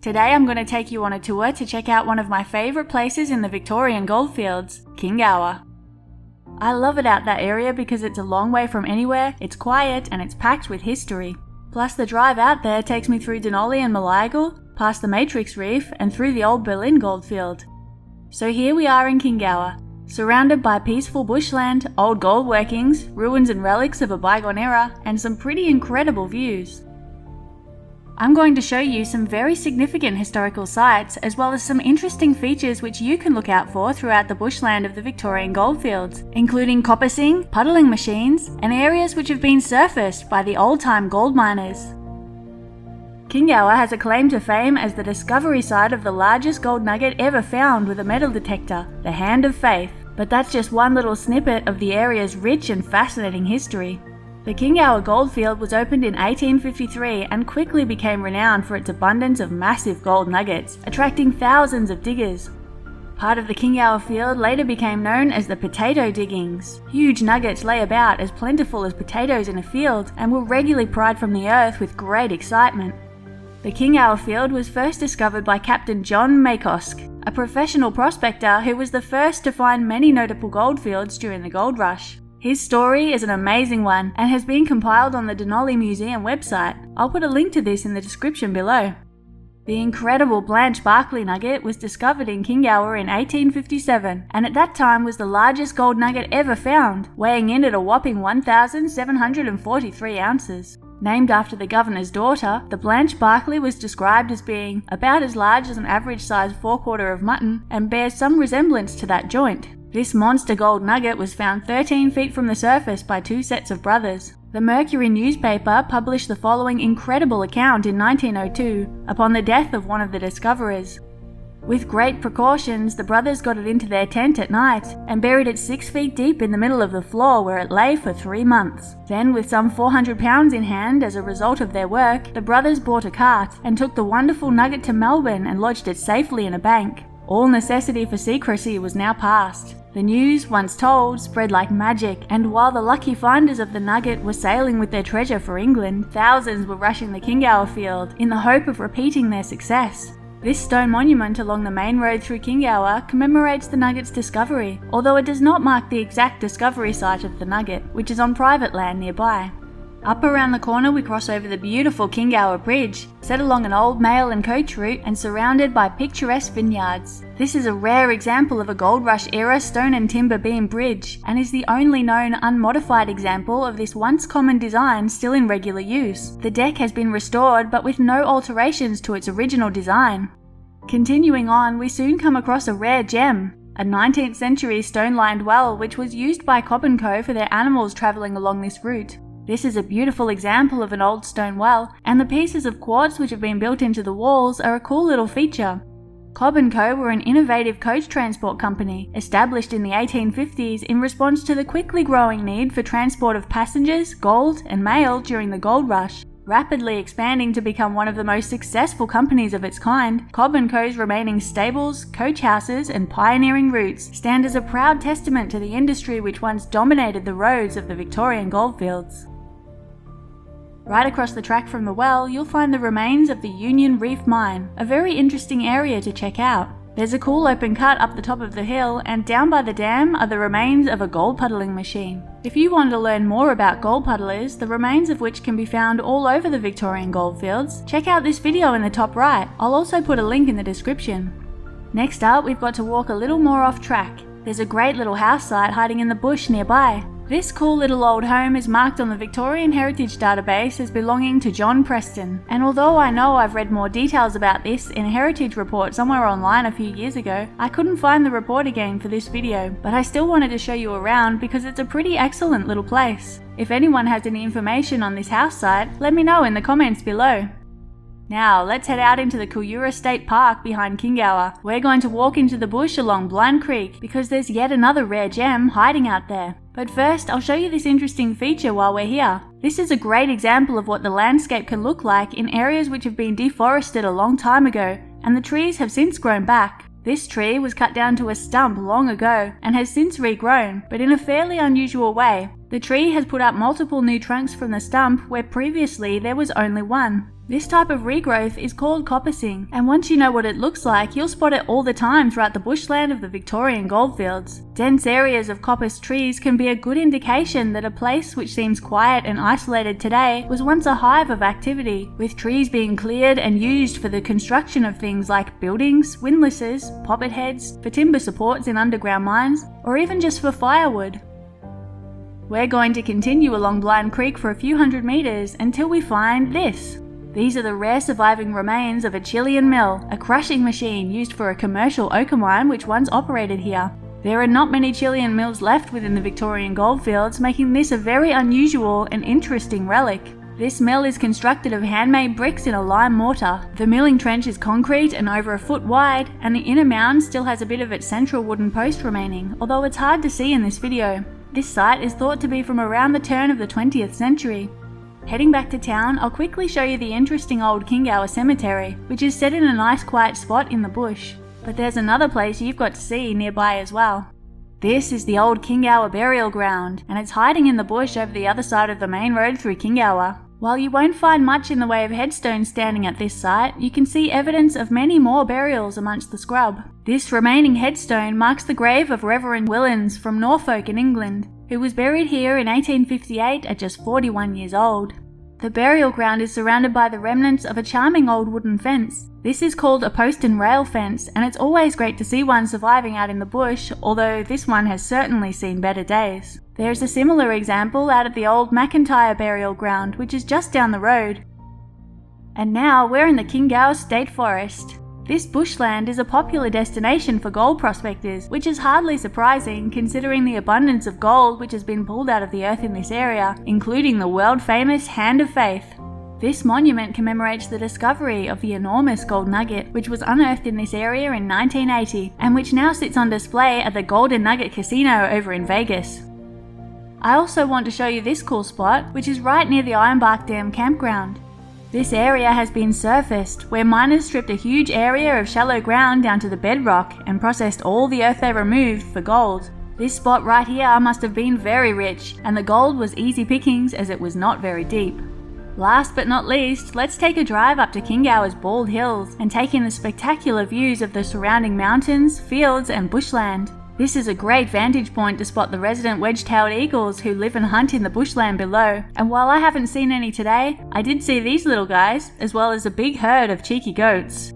Today I'm going to take you on a tour to check out one of my favourite places in the Victorian Goldfields, Kingower. I love it out that area because it's a long way from anywhere, it's quiet and it's packed with history. Plus the drive out there takes me through Dunolly and Moliagul, past the Matrix Reef and through the old Berlin goldfield. So here we are in Kingower, surrounded by peaceful bushland, old gold workings, ruins and relics of a bygone era, and some pretty incredible views. I'm going to show you some very significant historical sites as well as some interesting features which you can look out for throughout the bushland of the Victorian Goldfields, including coppicing, puddling machines, and areas which have been surfaced by the old-time gold miners. Kingower has a claim to fame as the discovery site of the largest gold nugget ever found with a metal detector, the Hand of Faith, but that's just one little snippet of the area's rich and fascinating history. The Kingower Goldfield was opened in 1853 and quickly became renowned for its abundance of massive gold nuggets, attracting thousands of diggers. Part of the Kingower field later became known as the potato diggings. Huge nuggets lay about as plentiful as potatoes in a field and were regularly pried from the earth with great excitement. The Kingower field was first discovered by Captain John Makosk, a professional prospector who was the first to find many notable goldfields during the gold rush. His story is an amazing one and has been compiled on the Dunolly Museum website. I'll put a link to this in the description below. The incredible Blanche Barkley nugget was discovered in Kingower in 1857 and at that time was the largest gold nugget ever found, weighing in at a whopping 1,743 ounces. Named after the governor's daughter, the Blanche Barkley was described as being about as large as an average-sized forequarter of mutton and bears some resemblance to that joint. This monster gold nugget was found 13 feet from the surface by two sets of brothers. The Mercury newspaper published the following incredible account in 1902 upon the death of one of the discoverers. With great precautions, the brothers got it into their tent at night and buried it 6 feet deep in the middle of the floor where it lay for 3 months. Then, with some 400 pounds in hand as a result of their work, the brothers bought a cart and took the wonderful nugget to Melbourne and lodged it safely in a bank. All necessity for secrecy was now past. The news, once told, spread like magic, and while the lucky finders of the nugget were sailing with their treasure for England, thousands were rushing the Kingower field in the hope of repeating their success. This stone monument along the main road through Kingower commemorates the nugget's discovery, although it does not mark the exact discovery site of the nugget, which is on private land nearby. Up around the corner we cross over the beautiful Kingower Bridge, set along an old mail and coach route and surrounded by picturesque vineyards. This is a rare example of a gold rush era stone and timber beam bridge and is the only known unmodified example of this once common design still in regular use. The deck has been restored but with no alterations to its original design. Continuing on, we soon come across a rare gem, a 19th century stone-lined well which was used by Cobb & Co for their animals travelling along this route. This is a beautiful example of an old stone well, and the pieces of quartz which have been built into the walls are a cool little feature. Cobb & Co were an innovative coach transport company, established in the 1850s in response to the quickly growing need for transport of passengers, gold, and mail during the gold rush. Rapidly expanding to become one of the most successful companies of its kind, Cobb & Co.'s remaining stables, coach houses, and pioneering routes stand as a proud testament to the industry which once dominated the roads of the Victorian Goldfields. Right across the track from the well, you'll find the remains of the Union Reef mine, a very interesting area to check out. There's a cool open cut up the top of the hill, and down by the dam are the remains of a gold puddling machine. If you want to learn more about gold puddlers, the remains of which can be found all over the Victorian Goldfields, check out this video in the top right. I'll also put a link in the description. Next up, we've got to walk a little more off track. There's a great little house site hiding in the bush nearby. This cool little old home is marked on the Victorian Heritage Database as belonging to John Preston, and although I know I've read more details about this in a heritage report somewhere online a few years ago, I couldn't find the report again for this video, but I still wanted to show you around because it's a pretty excellent little place. If anyone has any information on this house site, let me know in the comments below. Now, let's head out into the Kingower State Park behind Kingower. We're going to walk into the bush along Blind Creek because there's yet another rare gem hiding out there. But first, I'll show you this interesting feature while we're here. This is a great example of what the landscape can look like in areas which have been deforested a long time ago, and the trees have since grown back. This tree was cut down to a stump long ago and has since regrown, but in a fairly unusual way. The tree has put up multiple new trunks from the stump where previously there was only one. This type of regrowth is called coppicing, and once you know what it looks like, you'll spot it all the time throughout the bushland of the Victorian Goldfields. Dense areas of coppiced trees can be a good indication that a place which seems quiet and isolated today was once a hive of activity, with trees being cleared and used for the construction of things like buildings, windlasses, poppet heads, for timber supports in underground mines, or even just for firewood. We're going to continue along Blind Creek for a few hundred meters until we find this. These are the rare surviving remains of a Chilean mill, a crushing machine used for a commercial ochre mine which once operated here. There are not many Chilean mills left within the Victorian Goldfields, making this a very unusual and interesting relic. This mill is constructed of handmade bricks in a lime mortar. The milling trench is concrete and over a foot wide, and the inner mound still has a bit of its central wooden post remaining, although it's hard to see in this video. This site is thought to be from around the turn of the 20th century. Heading back to town, I'll quickly show you the interesting old Kingower cemetery, which is set in a nice quiet spot in the bush. But there's another place you've got to see nearby as well. This is the old Kingower burial ground, and it's hiding in the bush over the other side of the main road through Kingower. While you won't find much in the way of headstones standing at this site, you can see evidence of many more burials amongst the scrub. This remaining headstone marks the grave of Reverend Willens from Norfolk in England, who was buried here in 1858 at just 41 years old. The burial ground is surrounded by the remnants of a charming old wooden fence. This is called a post and rail fence, and it's always great to see one surviving out in the bush, although this one has certainly seen better days. There's a similar example out at the old McIntyre burial ground, which is just down the road. And now we're in the Kingower State Forest. This bushland is a popular destination for gold prospectors, which is hardly surprising considering the abundance of gold which has been pulled out of the earth in this area, including the world-famous Hand of Faith. This monument commemorates the discovery of the enormous gold nugget which was unearthed in this area in 1980, and which now sits on display at the Golden Nugget Casino over in Vegas. I also want to show you this cool spot, which is right near the Ironbark Dam campground. This area has been surfaced, where miners stripped a huge area of shallow ground down to the bedrock and processed all the earth they removed for gold. This spot right here must have been very rich, and the gold was easy pickings as it was not very deep. Last but not least, let's take a drive up to Kingower's Bald Hills and take in the spectacular views of the surrounding mountains, fields and bushland. This is a great vantage point to spot the resident wedge-tailed eagles who live and hunt in the bushland below, and while I haven't seen any today, I did see these little guys, as well as a big herd of cheeky goats.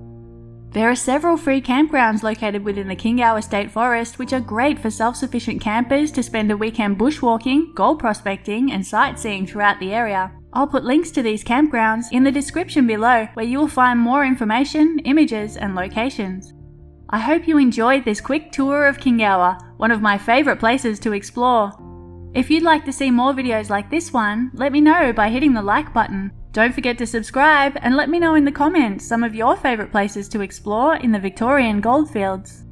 There are several free campgrounds located within the Kingower State Forest which are great for self-sufficient campers to spend a weekend bushwalking, gold prospecting and sightseeing throughout the area. I'll put links to these campgrounds in the description below, where you will find more information, images and locations. I hope you enjoyed this quick tour of Kingower, one of my favourite places to explore. If you'd like to see more videos like this one, let me know by hitting the like button. Don't forget to subscribe and let me know in the comments some of your favourite places to explore in the Victorian Goldfields.